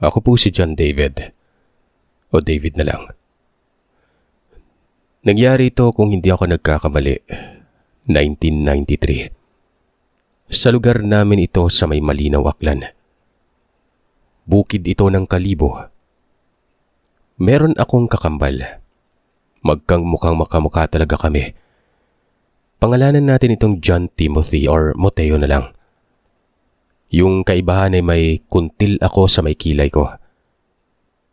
Ako po si John David. O David na lang. Nangyari ito kung hindi ako nagkakamali. 1993. Sa lugar namin ito sa may Malinaw, Aklan. Bukid ito ng Kalibo. Meron akong kakambal. Magkang mukhang makamukha talaga kami. Pangalanan natin itong John Timothy or Moteo na lang. Yung kaibahan ay may kuntil ako sa may kilay ko.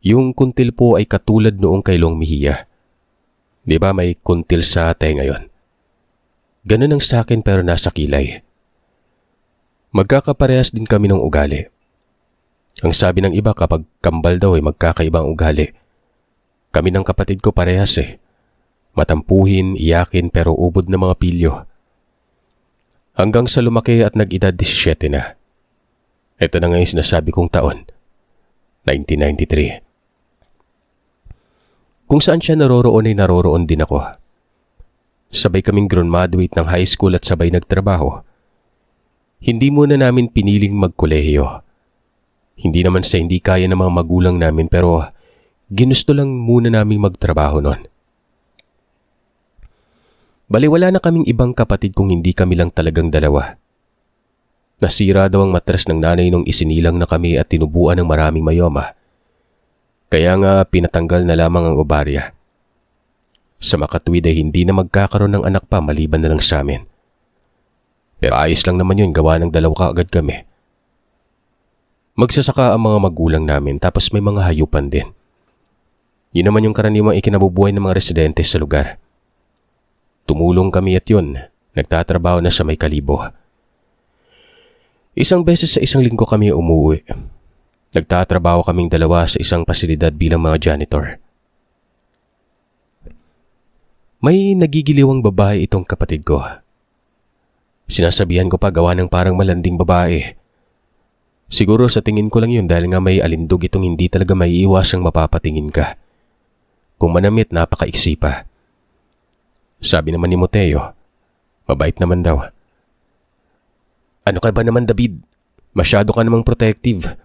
Yung kuntil po ay katulad noong kay Long Mejia. Di ba may kuntil sa tenga ngayon? Ganun ang sa akin pero nasa kilay. Magkakaparehas din kami ng ugali. Ang sabi ng iba kapag kambal daw ay magkakaibang ugali. Kami ng kapatid ko parehas eh. Matampuhin, iyakin pero ubod na mga pilyo. Hanggang sa lumaki at nag-edad 17 na. Ito na nga yung sinasabi kong taon. 1993. Kung saan siya naroroon ay naroroon din ako. Sabay kaming graduate ng high school at sabay nagtrabaho. Hindi muna namin piniling magkolehiyo. Hindi naman sa hindi kaya ng mga magulang namin pero ginusto lang muna naming magtrabaho noon. Baliwala na kaming ibang kapatid kung hindi kami lang talagang dalawa. Nasira daw ang matres ng nanay nung isinilang na kami at tinubuan ng maraming mayoma. Kaya nga pinatanggal na lamang ang obarya. Sa makatuwid ay hindi na magkakaroon ng anak pa maliban na lang sa amin. Pero ayos lang naman yun, gawa ng dalawa kaagad kami. Magsasaka ang mga magulang namin tapos may mga hayupan din. Yun naman yung karaniwang ikinabubuhay ng mga residente sa lugar. Tumulong kami at yun, nagtatrabaho na sa may Kalibo. Isang beses sa isang linggo kami umuwi. Nagtatrabaho kaming dalawa sa isang pasilidad bilang mga janitor. May nagigiliwang babae itong kapatid ko. Sinasabihan ko pa gawa ng parang malanding babae. Siguro sa tingin ko lang yun dahil nga may alindog itong hindi talaga maiiwasang mapapatingin ka. Kung manamit, napakaiksi pa. Sabi naman ni Moteo, mabait naman daw. Ano ka ba naman, David? Masyado ka namang protective.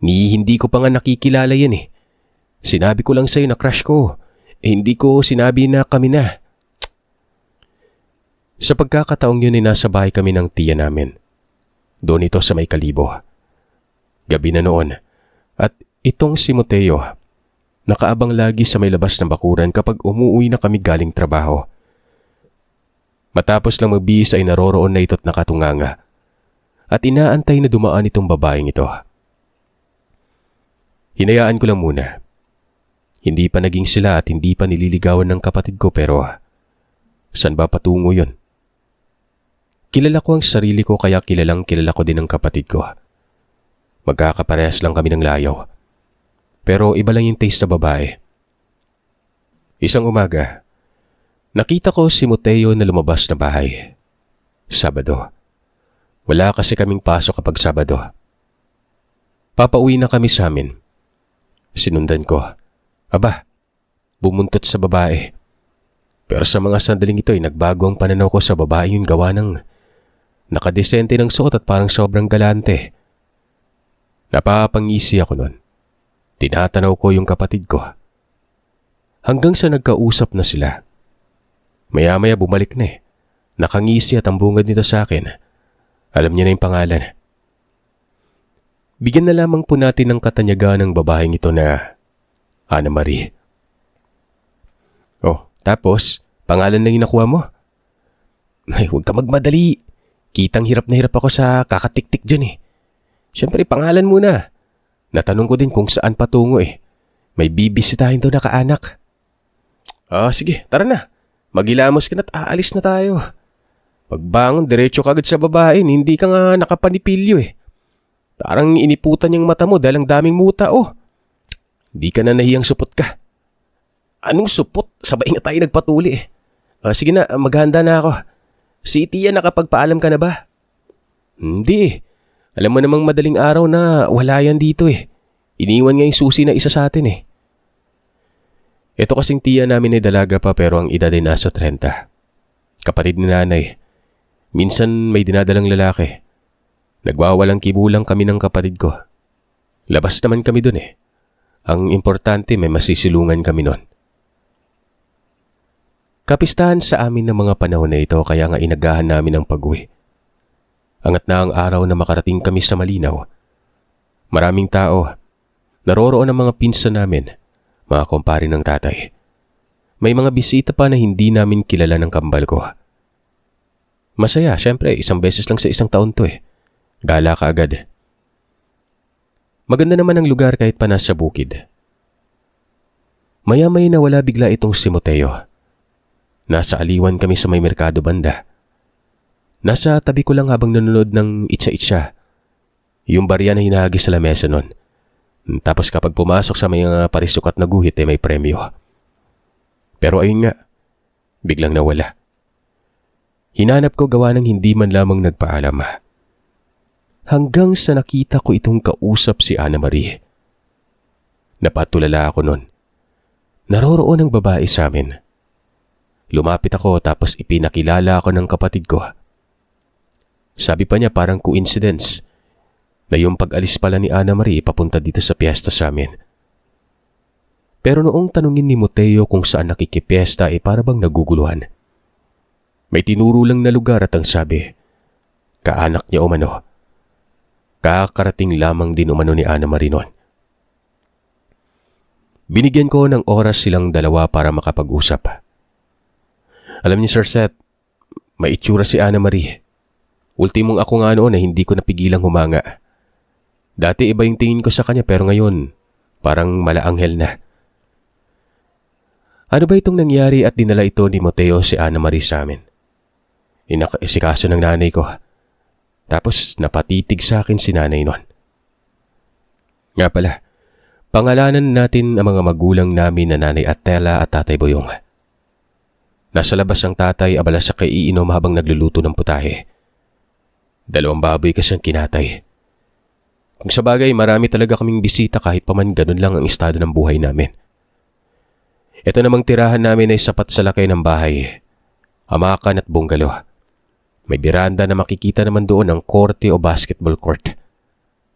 Hindi ko pa nga nakikilala yan eh. Sinabi ko lang sa'yo na crush ko. Hindi ko sinabi na kami na. Sa pagkakataong yun ay nasa bahay kami ng tiya namin. Doon ito sa may Kalibo. Gabi na noon. At itong si Moteo, nakaabang lagi sa may labas ng bakuran kapag umuwi na kami galing trabaho. Matapos lang magbihis ay naroroon na ito't nakatunganga. At inaantay na dumaan itong babaeng ito. Hinayaan ko lang muna. Hindi pa naging sila at hindi pa nililigawan ng kapatid ko pero saan ba patungo yun? Kilala ko ang sarili ko kaya kilala ko din ang kapatid ko. Magkakaparehas lang kami ng layaw. Pero iba lang yung taste sa babae. Isang umaga, nakita ko si Moteo na lumabas na bahay. Sabado. Wala kasi kaming pasok kapag Sabado. Papauwi na kami sa amin. Sinundan ko. Aba, bumuntot sa babae. Pero sa mga sandaling ito ay nagbago ang pananaw ko sa babae yung gawa ng nakadesente ng suot at parang sobrang galante. Napapangisi ako nun. Tinatanaw ko yung kapatid ko. Hanggang sa nagkausap na sila. Maya-maya bumalik na eh. Nakangisi at ang bungad nito sa akin. Alam niya na yung pangalan. Bigyan na lamang po natin ng katanyagaan ng babaeng ito na Ana Marie. Oh, tapos, pangalan lang yung nakuha mo? Ay, huwag ka magmadali. Kitang hirap na hirap ako sa kakatik-tik dyan eh. Siyempre, pangalan muna. Natanong ko din kung saan patungo eh. May bibisitahin daw na kaanak. Sige, tara na. Magilamos ka na't aalis na tayo. Pagbangon, diretso ka agad sa babae, hindi ka nga nakapanipilyo eh. Parang iniputan yung mata mo dahil ang daming muta oh. Hindi ka na nahiyang supot ka. Anong supot? Sabay nga tayo nagpatuli eh. Sige na, maghanda na ako. Si Tia nakapagpaalam ka na ba? Hindi eh. Alam mo namang madaling araw na wala yan dito eh. Iniwan nga yung susi na isa sa atin eh. Ito kasing tiya namin ay dalaga pa pero ang edad ay nasa 30. Kapatid ni nanay. Minsan may dinadalang lalaki. Nagwawalang kibulang kami ng kapatid ko. Labas naman kami dun eh. Ang importante may masisilungan kami nun. Kapistahan sa amin ng mga panahon na ito kaya nga inagahan namin ang pag-uwi. Angat na ang araw na makarating kami sa Malinaw. Maraming tao. Naroroon ang mga pinsan namin, mga kumpare ng tatay. May mga bisita pa na hindi namin kilala ng kambal ko. Masaya, syempre, isang beses lang sa isang taon to eh. Gala ka agad. Maganda naman ang lugar kahit pa nasa bukid. Maya-maya nawala bigla itong si Mateo. Nasa aliwan kami sa may merkado banda. Nasa tabi ko lang habang nanonood ng itsa-itsa. Yung barya na hinahagi sa lamesa nun. Tapos kapag pumasok sa may parisukat na guhit may premyo. Pero ayun nga, biglang nawala. Hinanap ko gawa ng hindi man lamang nagpaalam. Hanggang sa nakita ko itong kausap si Ana Marie. Napatulala ako nun. Naroroon ang babae sa amin. Lumapit ako tapos ipinakilala ako ng kapatid ko. Sabi pa niya parang coincidence na yung pag-alis pala ni Ana Marie papunta dito sa piyesta sa amin. Pero noong tanungin ni Mateo kung saan nakikipiesta para bang naguguluhan. May tinuro lang na lugar at ang sabi, kaanak niya umano. Kakarating lamang din umano ni Ana Marie noon. Binigyan ko ng oras silang dalawa para makapag-usap. Alam niyo Sir Seth, may itsura si Ana Marie. Ultimong ako nga noon na hindi ko napigilang humanga. Dati iba yung tingin ko sa kanya pero ngayon parang malaanghel na. Ano ba itong nangyari at dinala ito ni Mateo si Ana Marie sa amin? Inakaisikaso ng nanay ko. Tapos napatitig sa akin si nanay noon. Nga pala, pangalanan natin ang mga magulang namin na nanay Atela at tatay Boyong. Nasa labas ang tatay abala sa kaiinom habang nagluluto ng putahe. 2 baboy kasi ang kinatay. Kung sa bagay marami talaga kaming bisita kahit pa man ganun lang ang estado ng buhay namin. Ito namang tirahan namin ay sapat sa lakay ng bahay. Hamakan at bungalow. May biranda na makikita naman doon ang korte o basketball court.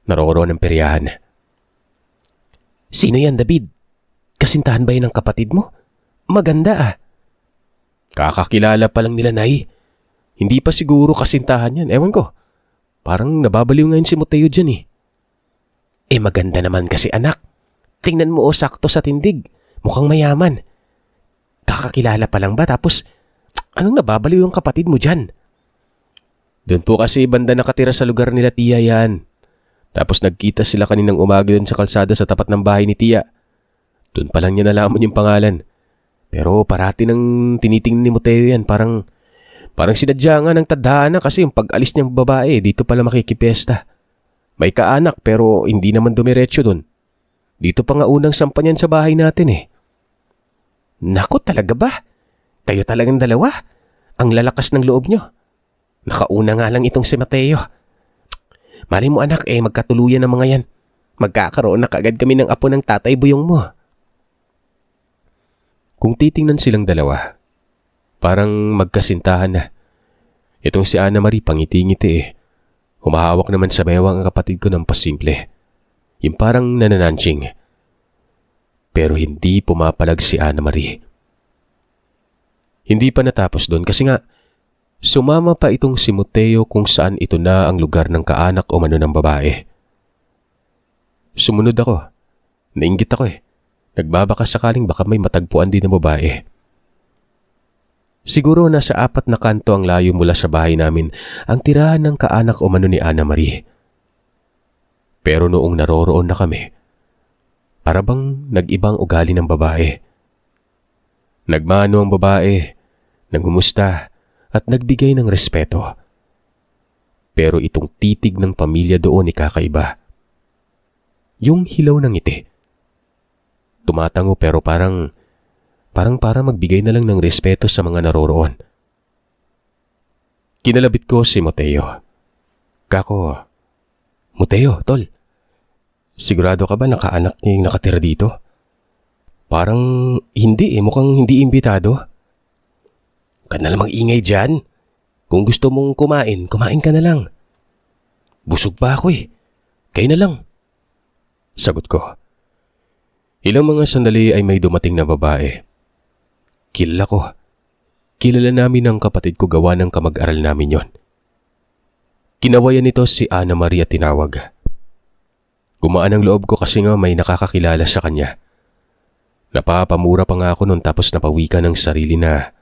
Naroroon ang peryahan. Sino yan, David? Kasintahan ba yan ng kapatid mo? Maganda ah. Kakakilala pa lang nila, Nay. Hindi pa siguro kasintahan yan. Ewan ko. Parang nababaliw ngayon si Mateo dyan eh. Maganda naman kasi anak. Tingnan mo sakto sa tindig. Mukhang mayaman. Kakakilala pa lang ba? Tapos, anong nababaliw yung kapatid mo dyan? Doon po kasi banda nakatira sa lugar nila tiya yan. Tapos nagkita sila kaninang umaga doon sa kalsada sa tapat ng bahay ni tiya. Doon pa lang niya nalaman yung pangalan. Pero parati nang tinitingnan ni Mateo yan. Parang sinadya nga ng tadhana kasi yung pag-alis niyang babae dito pala makikipiesta. May kaanak pero hindi naman dumiretso doon. Dito pa nga unang sampa niyan sa bahay natin eh. Nako talaga ba? Kayo talagang dalawa? Ang lalakas ng loob niyo. Nakauna nga lang itong si Mateo. Mali mo anak magkatuluyan ng mga yan. Magkakaroon na kagad kami ng apo ng tatay Boyong mo. Kung titingnan silang dalawa, parang magkasintahan na. Itong si Ana Marie pangiti-ngiti eh. Humahawak naman sa bewang ang kapatid ko ng pasimple. Yung parang nanananching. Pero hindi pumapalag si Ana Marie. Hindi pa natapos doon kasi nga, sumama pa itong si Mateo kung saan ito na ang lugar ng kaanak o mano ng babae. Sumunod ako. Nainggit ako eh. Nagbabaka sakaling baka may matagpuan din ng babae. Siguro nasa 4 na kanto ang layo mula sa bahay namin ang tirahan ng kaanak o mano ni Ana Marie. Pero noong naroroon na kami, para bang nag-ibang ugali ng babae. Nagmano ang babae, nangumusta at nagbigay ng respeto. Pero itong titig ng pamilya doon kakaiba. Yung hilaw ng ngiti. Tumatango pero parang magbigay na lang ng respeto sa mga naroroon. Kinalabit ko si Mateo. Kako, Mateo, tol. Sigurado ka ba nakaanak niya yung nakatira dito? Parang hindi mukhang hindi imbitado. Ka na lamang ingay dyan. Kung gusto mong kumain ka na lang. Busog pa ako Kayo na lang. Sagot ko. Ilang mga sandali ay may dumating na babae. Kilala ko. Kilala namin ang kapatid ko gawa ng kamag-aral namin yon. Kinawayan nito si Ana Maria tinawag. Gumaan ang loob ko kasi nga may nakakakilala sa kanya. Napapamura pa nga ako noon tapos napawi ka ng sarili na,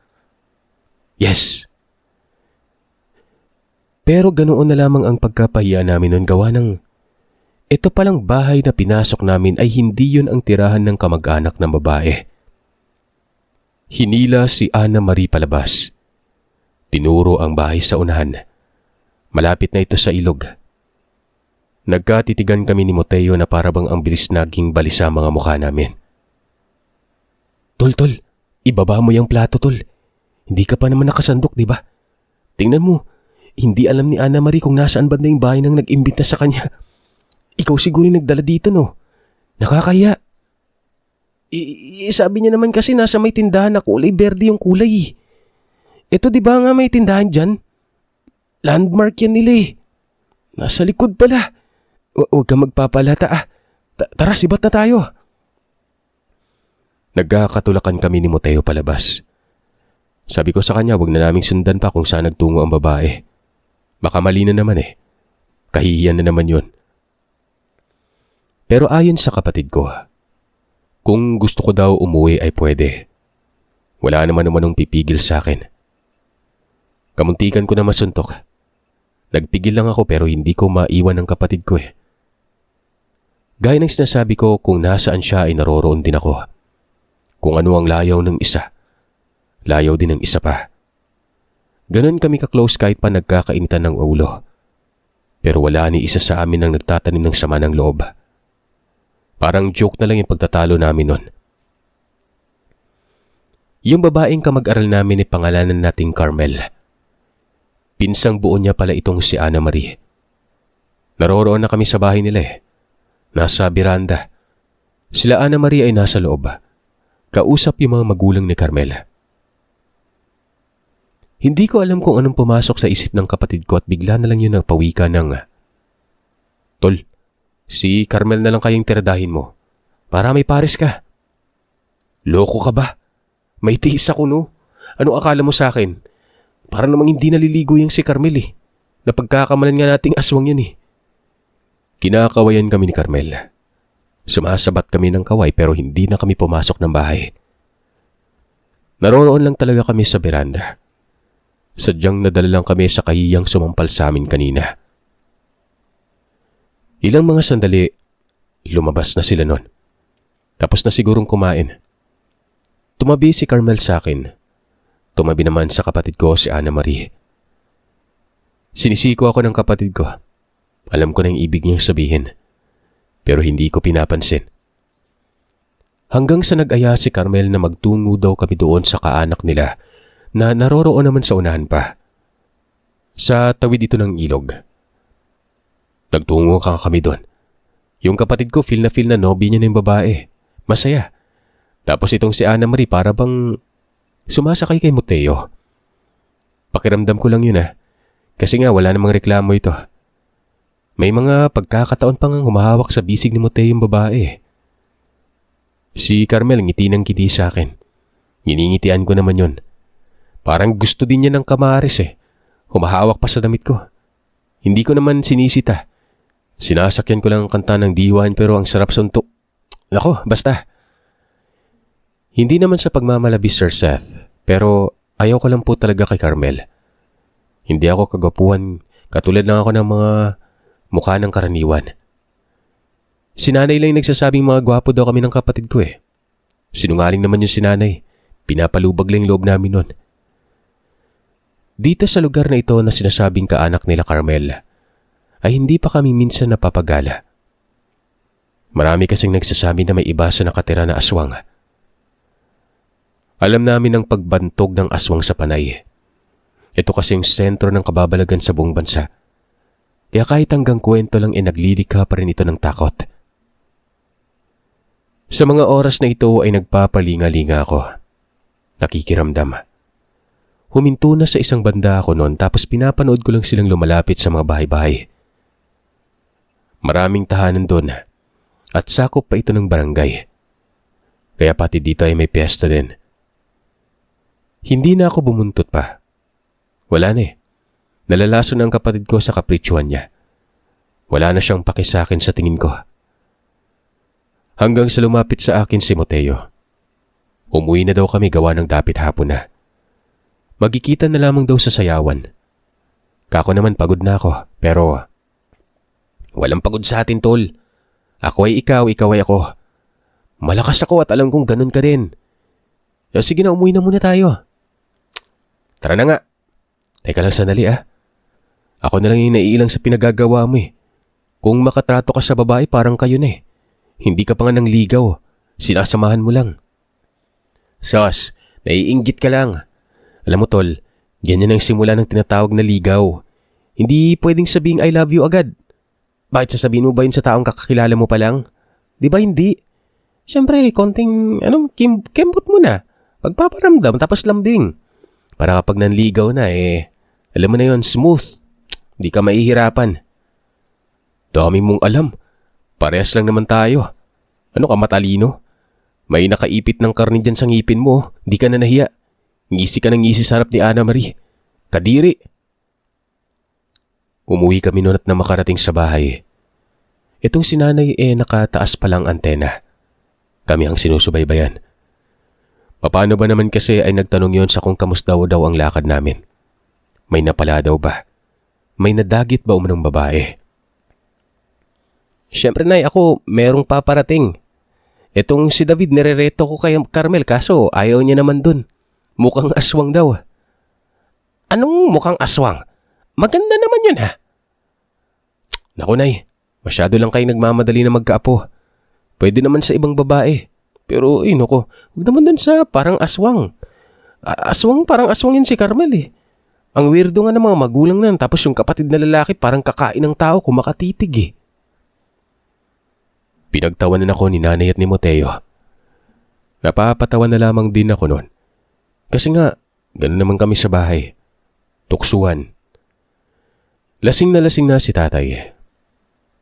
yes. Pero ganoon na lamang ang pagkapahiya namin noon gawa ng, ito palang bahay na pinasok namin ay hindi yun ang tirahan ng kamag-anak ng babae. Hinila si Ana Marie palabas. Tinuro ang bahay sa unahan. Malapit na ito sa ilog. Nagkatitigan kami ni Mateo na parabang ang bilis naging balisa mga mukha namin. Tol, ibaba mo yung plato, tol. Hindi ka pa naman nakasandok, di ba? Tingnan mo, hindi alam ni Ana Marie kung nasaan banda yung bahay nang nag-imbita sa kanya. Ikaw siguro yung nagdala dito, no? Nakakaya. Sabi niya naman kasi nasa may tindahan na kulay berde yung kulay. Ito di ba nga may tindahan dyan? Landmark yan nila eh. Nasa likod pala. Huwag ka magpapalata ah. Tara, sibat na tayo. Nagkakatulakan kami ni Mateo palabas. Sabi ko sa kanya huwag na naming sundan pa kung saan nagtungo ang babae. Baka mali na naman eh. Kahihiyan na naman yun. Pero ayon sa kapatid ko, kung gusto ko daw umuwi ay pwede. Wala naman namanong pipigil sa akin. Kamuntikan ko na masuntok. Nagpigil lang ako pero hindi ko maiwan ang kapatid ko eh. Gaya ng sinasabi ko, kung nasaan siya ay naroroon din ako. Kung ano ang layaw ng isa, layaw din ng isa pa. Ganon kami ka-close kahit pa nagkakainitan ng ulo. Pero wala ni isa sa amin ang nagtatanim ng sama ng loob. Parang joke na lang yung pagtatalo namin nun. Yung babaeng kamag-aral namin ay pangalanan nating Carmel. Pinsang buo niya pala itong si Ana Marie. Naroroon na kami sa bahay nila eh. Nasa biranda. Sila Ana Marie ay nasa loob. Kausap yung mga magulang ni Carmel. Hindi ko alam kung anong pumasok sa isip ng kapatid ko at bigla na lang yun nagpawika ng, Tol, si Carmel na lang kayong tiradahin mo. Para may pares ka. Loko ka ba? May tiis ako no? Ano akala mo sa akin? Para namang hindi naliligo yung si Carmel eh. Napagkakamalan nga nating aswang yun eh. Kinakawayan kami ni Carmel. Sumasabat kami ng kaway pero hindi na kami pumasok ng bahay. Naroroon lang talaga kami sa beranda. Sadyang nadala lang kami sa kahiyang sumampal sa amin kanina. Ilang mga sandali, lumabas na sila nun. Tapos na sigurong kumain. Tumabi si Carmel sa akin. Tumabi naman sa kapatid ko si Ana Marie. Sinisiko ako ng kapatid ko. Alam ko na yung ibig niyang sabihin. Pero hindi ko pinapansin. Hanggang sa nag-aya si Carmel na magtungo daw kami doon sa kaanak nila na naroroon naman sa unahan pa. Sa tawid ito ng ilog. Nagtungo kami doon. Yung kapatid ko feel na nobby niya ng babae. Masaya. Tapos itong si Ana Marie para bang sumasakay kay Mateo. Pakiramdam ko lang yun Kasi nga wala namang reklamo ito. May mga pagkakataon pang humahawak sa bisig ni Mateo yung babae. Si Carmel ngiti ng ngiti sa akin. Nginingitian ko naman yun. Parang gusto din niya ng kamaris Humahawak pa sa damit ko. Hindi ko naman sinisita. Sinasakyan ko lang ang kanta ng diwan pero ang sarap suntok. Nako, basta. Hindi naman sa pagmamalabis, Sir Seth. Pero ayaw ko lang po talaga kay Carmel. Hindi ako kagwapuhan. Katulad lang ako ng mga mukha ng karaniwan. Sinanay lang yung nagsasabing mga gwapo daw kami ng kapatid ko Sinungaling naman yung sinanay. Pinapalubag lang yung loob namin nun. Dito sa lugar na ito na sinasabing kaanak nila Carmel, ay hindi pa kami minsan napapagala. Marami kasing nagsasabi na may iba sa nakatira na aswang. Alam namin ang pagbantog ng aswang sa panay. Ito kasing sentro ng kababalagan sa buong bansa. Kaya kahit hanggang kwento lang naglilikha pa rin ito ng takot. Sa mga oras na ito ay nagpapalinga-linga ako. Nakikiramdam. Huminto na sa isang banda ako noon tapos pinapanood ko lang silang lumalapit sa mga bahay-bahay. Maraming tahanan doon. At sakop pa ito ng barangay. Kaya pati dito ay may piyesta din. Hindi na ako bumuntot pa. Wala na eh. Nalalason ang kapatid ko sa kapritsyuhan niya. Wala na siyang paki sa akin sa tingin ko. Hanggang sa lumapit sa akin si Mateo. Umuwi na daw kami gawa ng dapit hapon na. Magkikita na lamang daw sa sayawan. Kako naman pagod na ako, pero walang pagod sa atin, tol. Ako ay ikaw, ikaw ay ako. Malakas ako at alam kong ganun ka rin. Sige na, umuwi na muna tayo. Tara na nga. Teka lang sandali ah. Ako na lang yung naiilang sa pinagagawa mo eh. Kung makatrato ka sa babae parang kayo na eh. Hindi ka pa nga nang ligaw. Sinasamahan mo lang. Sos, naiinggit ka lang. Alam mo tol, ganyan ang simula ng tinatawag na ligaw. Hindi pwedeng sabing I love you agad. Bakit sasabihin mo ba yun sa taong kakakilala mo pa lang? Di ba hindi? Siyempre, konting kembot mo na. Pagpaparamdam tapos lambing. Para kapag nanligaw na alam mo na yun, smooth. Di ka maihirapan. Dami mong alam. Parehas lang naman tayo. Ano ka matalino? May nakaipit ng karni dyan sa ngipin mo. Di ka na nahiya. Ngisi ka ng ngisi sa harap ni Ana Marie. Kadiri. Umuwi kami noon at na makarating sa bahay. Itong si nanay nakataas palang antena. Kami ang sinusubaybayan. Paano ba naman kasi ay nagtanong yon sa kung kamusta daw ang lakad namin? May napala daw ba? May nadagit ba umanong babae? Siyempre nay, ako merong paparating. Itong si David nirereto ko kay Carmel kaso ayaw niya naman dun. Mukhang aswang daw. Anong mukhang aswang? Maganda naman yun ha. Naku nay, masyado lang kayo nagmamadali na magkaapo. Pwede naman sa ibang babae. Pero naku, huwag naman dun sa parang aswang. Aswang, parang aswang yun si Carmel eh. Ang weirdo nga ng mga magulang nan tapos yung kapatid na lalaki parang kakain ng tao kung makatitig eh. Pinagtawanan ako ni nanay at ni Mateo. Napapatawan na lamang din ako noon. Kasi nga, gano'n naman kami sa bahay. Tuksuhan. Lasing na si tatay.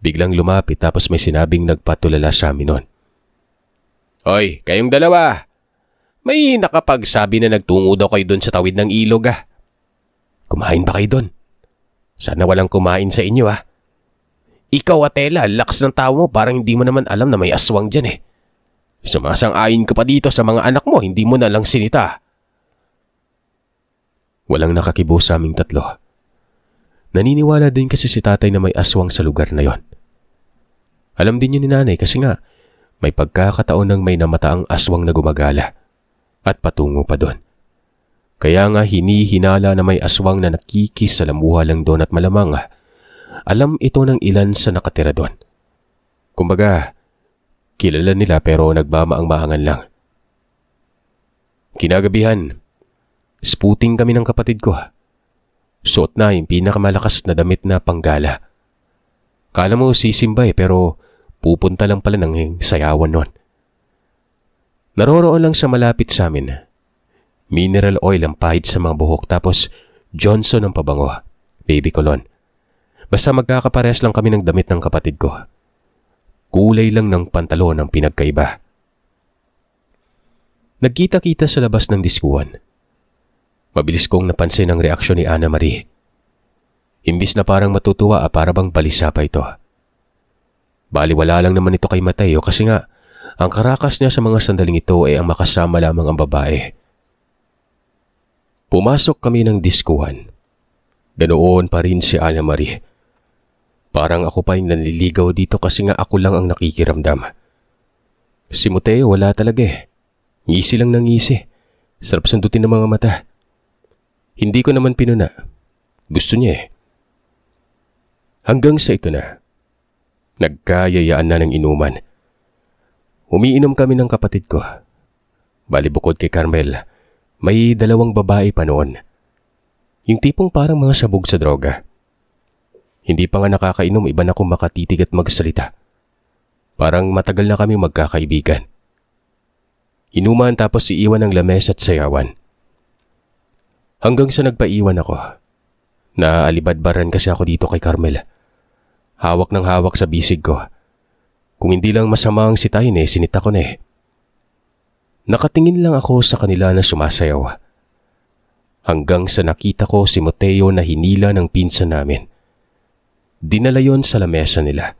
Biglang lumapit tapos may sinabing nagpatulala sa amin noon. Hoy, kayong dalawa. May nakapagsabi na nagtungo daw kayo doon sa tawid ng ilog ah. Kumain ba kayo doon? Sana walang kumain sa inyo ah. Ikaw Atela, lakas ng tao mo parang hindi mo naman alam na may aswang dyan eh. Sumasang-ayon ka pa dito sa mga anak mo, hindi mo na lang sinita. Walang nakakibo sa aming tatlo. Naniniwala din kasi si tatay na may aswang sa lugar na yon. Alam din yun ni nanay kasi nga may pagkakataon ng may namataang aswang na gumagala at patungo pa doon. Kaya nga hinihinala na may aswang na nakikis sa lamuha lang doon at malamang alam ito ng ilan sa nakatira doon. Kumbaga, kilala nila pero nagmamaang-maangan lang. Kinagabihan, sputing kami ng kapatid ko. Suot na yung pinakamalakas na damit na panggala. Kala mo sisimba pero pupunta lang pala ng sayawan nun. Naroroon lang sa malapit sa amin. Mineral oil ang pahid sa mga buhok tapos Johnson ang pabango, baby cologne. Basta magkakaparehas lang kami ng damit ng kapatid ko. Kulay lang ng pantalon ang pinagkaiba. Nagkita-kita sa labas ng diskuhan. Mabilis kong napansin ang reaksyon ni Ana Marie. Imbis na parang matutuwa para bang balisa pa ito. Baliwala lang naman ito kay Mateo kasi nga ang karakas niya sa mga sandaling ito ay ang makasama lamang ang babae. Pumasok kami ng diskuhan. Ganoon pa rin si Ana Marie. Parang ako pa yung nanliligaw dito kasi nga ako lang ang nakikiramdam. Si Mateo wala talaga eh. Ngisi lang ng ngisi. Sarap sundutin ng mga mata. Hindi ko naman pinuna. Gusto niya eh. Hanggang sa ito na. Nagkayayaan na ng inuman. Umiinom kami ng kapatid ko. Bali bukod kay Carmel, may dalawang babae pa noon. Yung tipong parang mga sabog sa droga. Hindi pa nga nakakainom, iba na akong makatitig at magsalita. Parang matagal na kami magkakaibigan. Inuman tapos iiwan ng lames at sayawan. Hanggang sa nagpaiwan ako. Naalibadbaran kasi ako dito kay Carmel. Hawak ng hawak sa bisig ko. Kung hindi lang masama ang sitayin sinita ko na. Nakatingin lang ako sa kanila na sumasayaw. Hanggang sa nakita ko si Mateo na hinila ng pinsan namin. Dinala yon sa lamesa nila.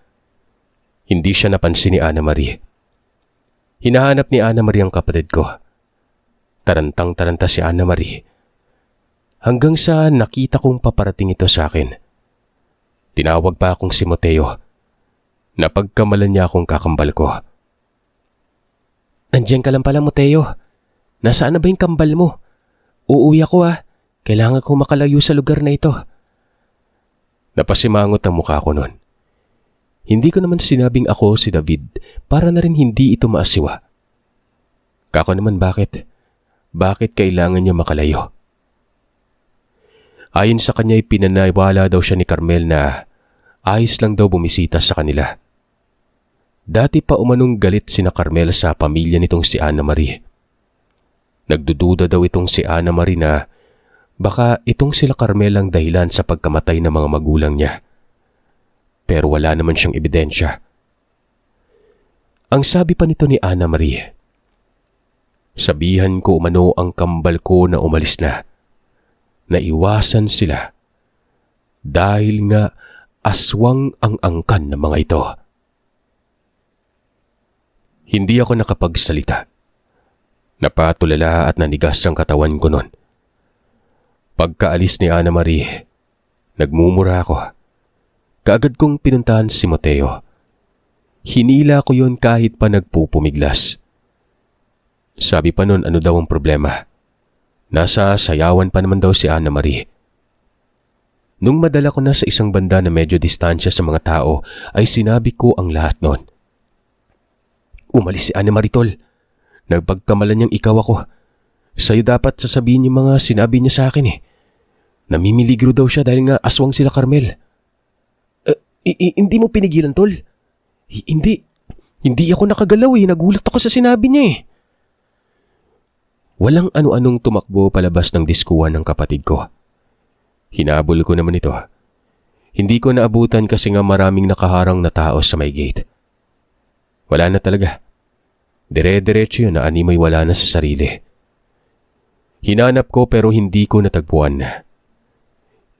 Hindi siya napansin ni Ana Marie. Hinahanap ni Ana Marie ang kapatid ko. Tarantang-taranta si Ana Marie. Hanggang sa nakita kong paparating ito sa akin. Tinawag pa akong si Mateo. Napagkamalan niya akong kakambal ko. Andiyan ka lang pala, Mateo. Nasaan na ba yung kambal mo? Uuwi ako Kailangan kong makalayo sa lugar na ito. Napasimangot ang mukha ko noon. Hindi ko naman sinabing ako si David para na rin hindi ito maasiwa. Kako naman bakit? Bakit kailangan niya makalayo? Ayon sa kanya pinanaywala daw siya ni Carmel na ayos lang daw bumisita sa kanila. Dati pa umanong galit sina Carmel sa pamilya nitong si Ana Marie. Nagdududa daw itong si Ana Marie na baka itong sila Carmel ang dahilan sa pagkamatay ng mga magulang niya. Pero wala naman siyang ebidensya. Ang sabi pa nito ni Ana Marie, sabihan ko umano ang kambal ko na umalis na. Naiwasan sila dahil nga aswang ang angkan ng mga ito. Hindi ako nakapagsalita. Napatulala at nanigas ang katawan ko noon. Pagkaalis ni Ana Marie, nagmumura ako. Kaagad kong pinuntahan si Mateo. Hinila ko yon kahit pa nagpupumiglas. Sabi pa noon ano daw ang problema. Nasa sayawan pa naman daw si Ana Marie. Nung madala ko na sa isang banda na medyo distansya sa mga tao, ay sinabi ko ang lahat noon. Umalis si Ana Marie, tol. Nagpagkamalan niyang ikaw ako. Sa'yo dapat sasabihin yung mga sinabi niya sa akin Namimiligro daw siya dahil nga aswang sila Carmel. Hindi mo pinigilan, tol? Hindi. Hindi ako nakagalaw Nagulat ako sa sinabi niya Walang ano-anong tumakbo palabas ng diskuhan ng kapatid ko. Hinabol ko naman ito. Hindi ko naabutan kasi nga maraming nakaharang na tao sa may gate. Wala na talaga. Dire-diretso yun na animoy wala na sa sarili. Hinanap ko pero hindi ko natagpuan.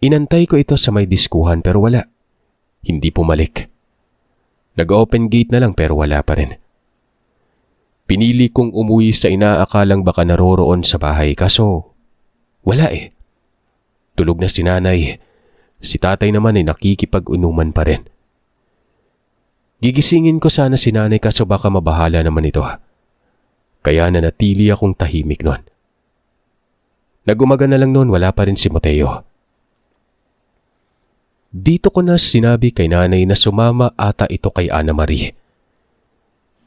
Inantay ko ito sa may diskuhan pero wala. Hindi pumalik. Nag-open gate na lang pero wala pa rin. Pinili kong umuwi sa inaakalang baka naroroon sa bahay kaso wala Tulog na si nanay. Si tatay naman nakikipag-unuman pa rin. Gigisingin ko sana si nanay kaso baka mabahala naman ito. Kaya nanatili akong tahimik noon. Nag-umaga na lang noon wala pa rin si Mateo. Dito ko na sinabi kay nanay na sumama ata ito kay Ana Marie.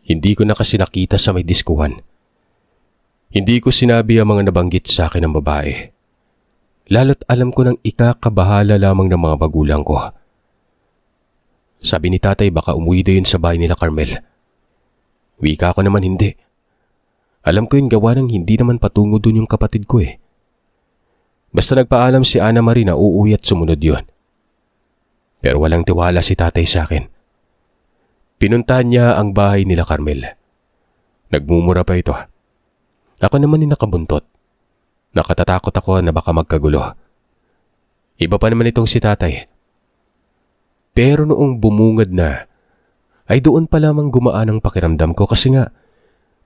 Hindi ko na kasi nakita sa may diskuhan. Hindi ko sinabi ang mga nabanggit sa akin ng babae. Lalo't alam ko nang ikakabahala lamang ng mga magulang ko. Sabi ni tatay baka umuwi din sa bahay nila Carmel. Wika ko naman hindi. Alam ko yung gawa ng hindi naman patungo dun yung kapatid ko Basta nagpaalam si Ana Marie na uuwi at sumunod yon. Pero walang tiwala si tatay sa akin. Pinuntahan niya ang bahay nila Carmel. Nagmumura pa ito. Ako naman nakabuntot. Nakatatakot ako na baka magkagulo. Iba pa naman itong si tatay. Pero noong bumungad na, ay doon pa lamang gumaan ang pakiramdam ko kasi nga,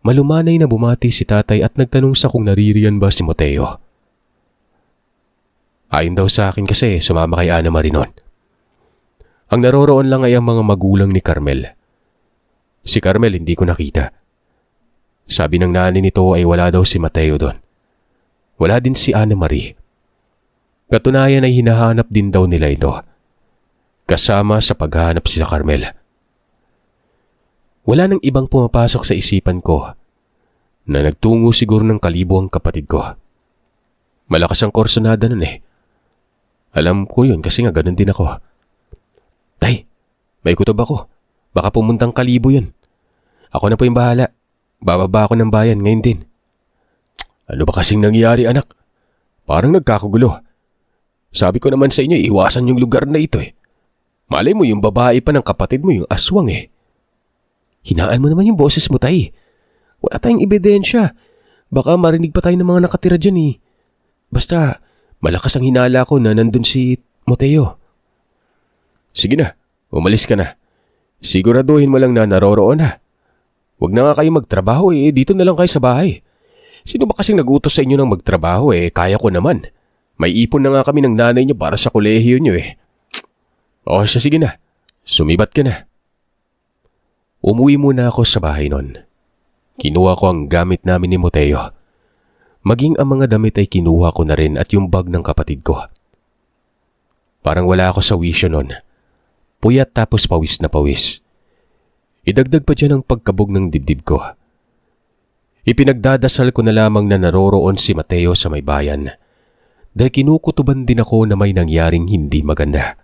malumanay na bumati si tatay at nagtanong sa kung naririyan ba si Mateo. Ayon daw sa akin kasi sumama kay Ana Marie noon. Ang naroroon lang ay ang mga magulang ni Carmel. Si Carmel hindi ko nakita. Sabi ng nanay nito ay wala daw si Mateo doon. Wala din si Ana Marie. Katunayan ay hinahanap din daw nila ito. Kasama sa paghahanap sila Carmel. Wala nang ibang pumapasok sa isipan ko na nagtungo siguro ng Kalibo ang kapatid ko. Malakas ang korsonada nun Alam ko yun kasi nga ganun din ako. Tay, may kutob ako. Baka pumuntang Kalibo yun. Ako na po yung bahala. Bababa ako ng bayan ngayon din. Ano ba kasing nangyari anak? Parang nagkakagulo. Sabi ko naman sa inyo iwasan yung lugar na ito Malay mo yung babae pa ng kapatid mo yung aswang Hinaan mo naman yung boses mo, tay. Wala tayong ebidensya. Baka marinig pa tayo ng mga nakatira dyan eh. Basta, malakas ang hinala ko na nandun si Mateo. Sige na, umalis ka na. Siguraduhin mo lang na naroroon na. Huwag na nga kayo magtrabaho eh, dito na lang kayo sa bahay. Sino ba kasing nag-utos sa inyo ng magtrabaho eh, kaya ko naman. May ipon na nga kami ng nanay niyo para sa kolehiyo niyo eh. O siya, sige na, sumibat ka na. Umuwi muna ako sa bahay nun. Kinuha ko ang gamit namin ni Mateo. Maging ang mga damit ay kinuha ko na rin at yung bag ng kapatid ko. Parang wala ako sa wisyo nun. Puyat tapos pawis na pawis. Idagdag pa dyan ang pagkabog ng dibdib ko. Ipinagdadasal ko na lamang na naroroon si Mateo sa may bayan. Dahil kinukutuban din ako na may nangyaring hindi maganda.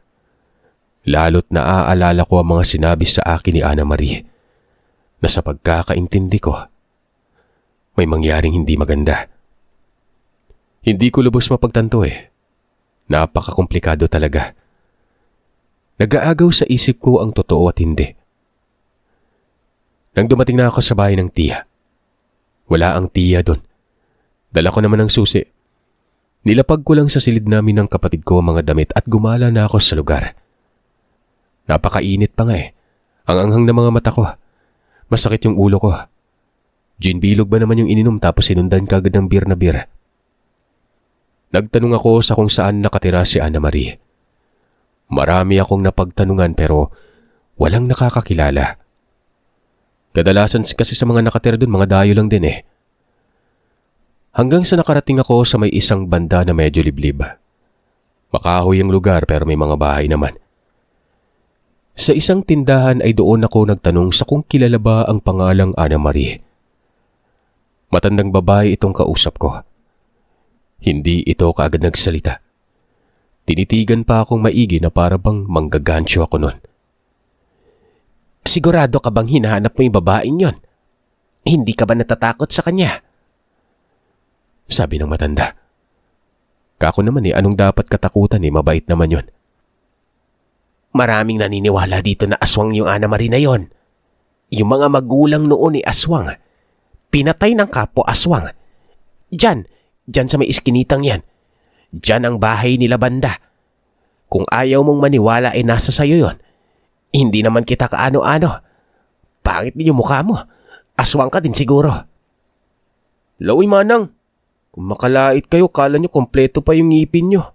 Lalo't naaalala ko ang mga sinabi sa akin ni Ana Marie. Na sa pagkakaintindi ko, may mangyaring hindi maganda. Hindi ko lubos mapagtanto eh. Napakakomplikado talaga. Nag-aagaw sa isip ko ang totoo at hindi. Nang dumating na ako sa bahay ng tiya, wala ang tiya doon. Dala ko naman ang susi. Nilapag ko lang sa silid namin ng kapatid ko ang mga damit at gumala na ako sa lugar. Napakainit pa nga eh. Ang anghang na mga mata ko. Masakit yung ulo ko. Gin bilog ba naman yung ininom tapos sinundan kagad ng beer na beer. Nagtanong ako sa kung saan nakatira si Ana Marie. Marami akong napagtanungan pero walang nakakakilala. Kadalasan kasi sa mga nakatira doon mga dayo lang din eh. Hanggang sa nakarating ako sa may isang banda na medyo liblib. Makahoy ang lugar pero may mga bahay naman. Sa isang tindahan ay doon ako nagtanong sa kung kilala ba ang pangalang Ana Marie. Matandang babae itong kausap ko. Hindi ito kaagad nagsalita. Tinitigan pa akong maigi na para bang manggagancho ako nun. Sigurado ka bang hinahanap mo yung babaeng yon? Hindi ka ba natatakot sa kanya? Sabi ng matanda. Kako naman eh, anong dapat katakutan eh, mabait naman yon. Maraming naniniwala dito na aswang yung Ana Marie na yon. Yung mga magulang noon ni aswang. Pinatay ng kapwa aswang. Diyan sa may iskinitang yan. Diyan ang bahay nila banda. Kung ayaw mong maniwala ay nasa sayo yon. Hindi naman kita kaano-ano. Pangit din yung mukha mo. Aswang ka din siguro. Lawi manang. Kung makalait kayo, kala nyo kompleto pa yung ngipin nyo.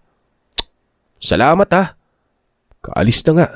Salamat ha. Kaalis na nga.